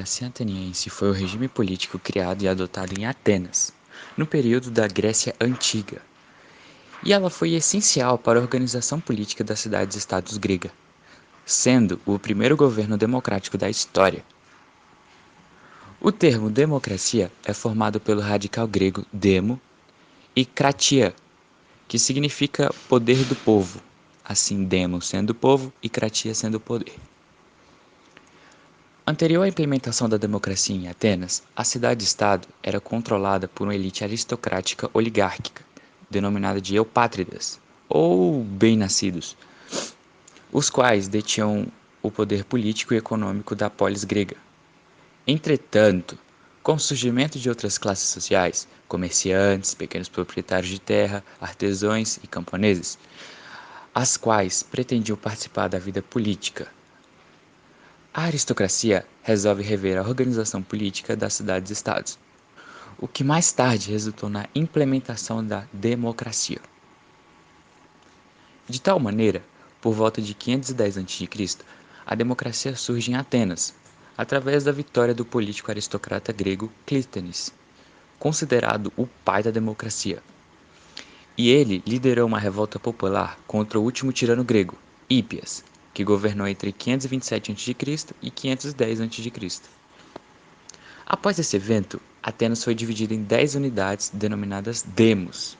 democracia ateniense foi o regime político criado e adotado em Atenas, no período da Grécia Antiga, e ela foi essencial para a organização política das cidades-estados grega, sendo o primeiro governo democrático da história. O termo democracia é formado pelo radical grego demo e kratia, que significa poder do povo, assim demo sendo o povo e kratia sendo o poder. Anterior à implementação da democracia em Atenas, a cidade-estado era controlada por uma elite aristocrática oligárquica, denominada de eupátridas, ou bem-nascidos, os quais detinham o poder político e econômico da polis grega. Entretanto, com o surgimento de outras classes sociais, comerciantes, pequenos proprietários de terra, artesãos e camponeses, as quais pretendiam participar da vida política, a aristocracia resolve rever a organização política das cidades-estados, o que mais tarde resultou na implementação da democracia. De tal maneira, por volta de 510 a.C., a democracia surge em Atenas, através da vitória do político aristocrata grego Clístenes, considerado o pai da democracia. E ele liderou uma revolta popular contra o último tirano grego, Hípias, que governou entre 527 a.C. e 510 a.C. Após esse evento, Atenas foi dividida em 10 unidades denominadas demos,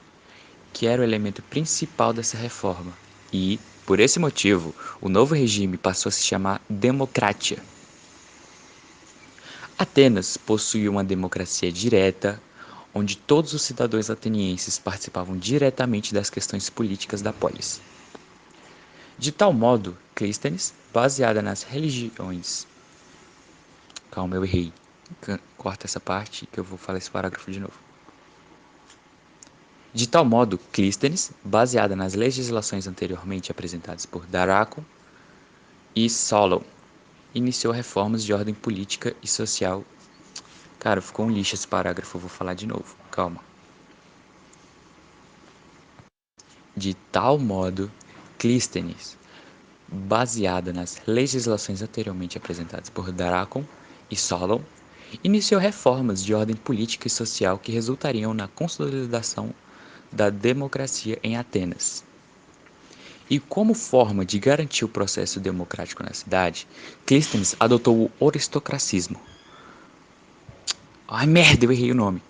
que era o elemento principal dessa reforma, e, por esse motivo, o novo regime passou a se chamar Democratia. Atenas possuía uma democracia direta, onde todos os cidadãos atenienses participavam diretamente das questões políticas da polis. De tal modo, Clístenes, baseada nas religiões. Calma, eu errei. Corta essa parte que eu vou falar esse parágrafo de novo. De tal modo, Clístenes, baseada nas legislações anteriormente apresentadas por Darácon e Solon, iniciou reformas de ordem política e social. Cara, ficou um lixo esse parágrafo, eu vou falar de novo. Calma. De tal modo, Clístenes, baseada nas legislações anteriormente apresentadas por Darácon e Solon, iniciou reformas de ordem política e social que resultariam na consolidação da democracia em Atenas. E como forma de garantir o processo democrático na cidade, Clístenes adotou o aristocracismo. Ai merda, eu errei o nome.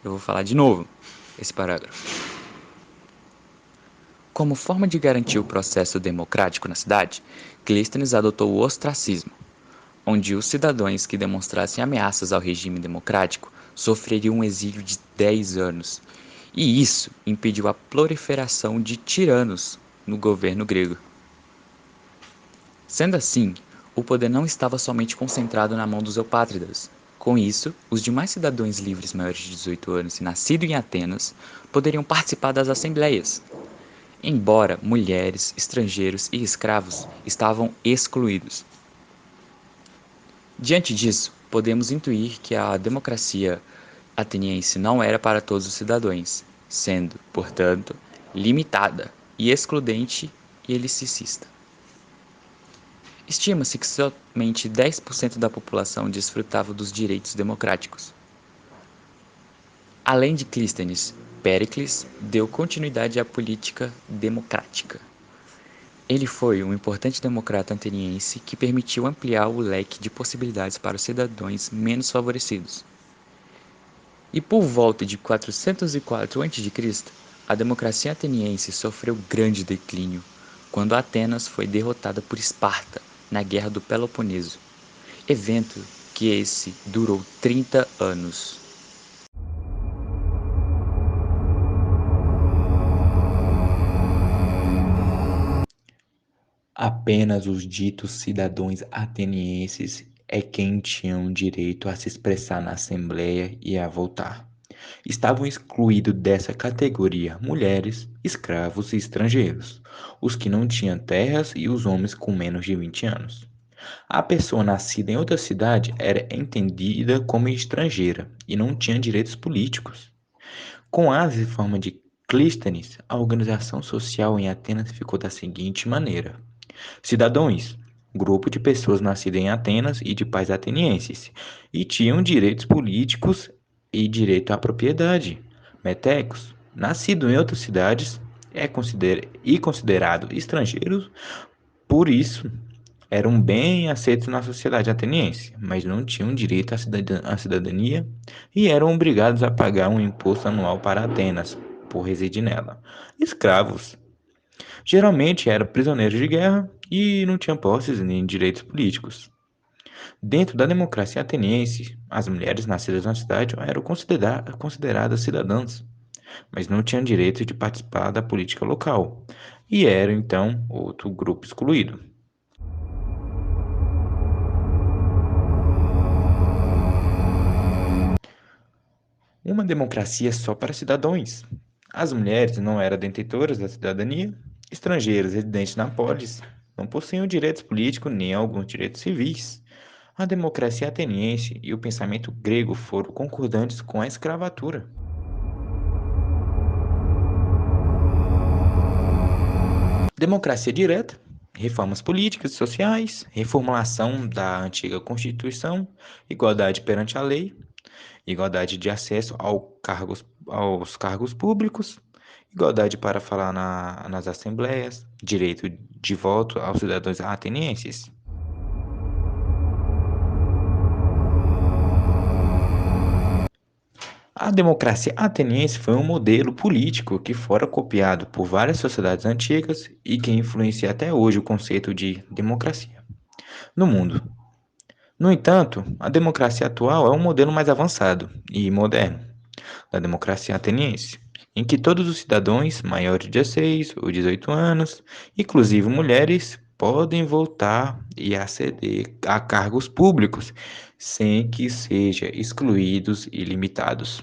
Eu vou falar de novo esse parágrafo. Como forma de garantir o processo democrático na cidade, Clístenes adotou o ostracismo, onde os cidadãos que demonstrassem ameaças ao regime democrático sofreriam um exílio de 10 anos, e isso impediu a proliferação de tiranos no governo grego. Sendo assim, o poder não estava somente concentrado na mão dos eupátridas. Com isso, os demais cidadãos livres maiores de 18 anos e nascidos em Atenas poderiam participar das assembleias, embora mulheres, estrangeiros e escravos estavam excluídos. Diante disso, podemos intuir que a democracia ateniense não era para todos os cidadãos, sendo, portanto, limitada e excludente e elicicista. Estima-se que somente 10% da população desfrutava dos direitos democráticos. Além de Clístenes, Péricles deu continuidade à política democrática. Ele foi um importante democrata ateniense que permitiu ampliar o leque de possibilidades para os cidadãos menos favorecidos. E por volta de 404 a.C., a democracia ateniense sofreu grande declínio, quando Atenas foi derrotada por Esparta na Guerra do Peloponeso, evento que esse durou 30 anos. Apenas os ditos cidadãos atenienses é quem tinham direito a se expressar na Assembleia e a votar. Estavam excluídos dessa categoria mulheres, escravos e estrangeiros, os que não tinham terras e os homens com menos de 20 anos. A pessoa nascida em outra cidade era entendida como estrangeira e não tinha direitos políticos. Com a reforma de Clístenes, a organização social em Atenas ficou da seguinte maneira: cidadãos, grupo de pessoas nascidas em Atenas e de pais atenienses, e tinham direitos políticos e direito à propriedade. Metecos, nascido em outras cidades, considerado estrangeiros, por isso eram bem aceitos na sociedade ateniense, mas não tinham direito à cidadania e eram obrigados a pagar um imposto anual para Atenas, por residir nela. Escravos. Geralmente eram prisioneiros de guerra e não tinham posses nem direitos políticos. Dentro da democracia ateniense, as mulheres nascidas na cidade eram consideradas cidadãs, mas não tinham direito de participar da política local e eram então outro grupo excluído. Uma democracia só para cidadãos. As mulheres não eram detentoras da cidadania, estrangeiros residentes na polis não possuíam direitos políticos nem alguns direitos civis. A democracia ateniense e o pensamento grego foram concordantes com a escravatura. Democracia direta, reformas políticas e sociais, reformulação da antiga Constituição, igualdade perante a lei, igualdade de acesso aos cargos públicos, igualdade para falar nas assembleias, direito de voto aos cidadãos atenienses. A democracia ateniense foi um modelo político que fora copiado por várias sociedades antigas e que influencia até hoje o conceito de democracia no mundo. No entanto, a democracia atual é um modelo mais avançado e moderno da democracia ateniense, em que todos os cidadãos maiores de 16 ou 18 anos, inclusive mulheres, podem votar e aceder a cargos públicos sem que sejam excluídos e limitados.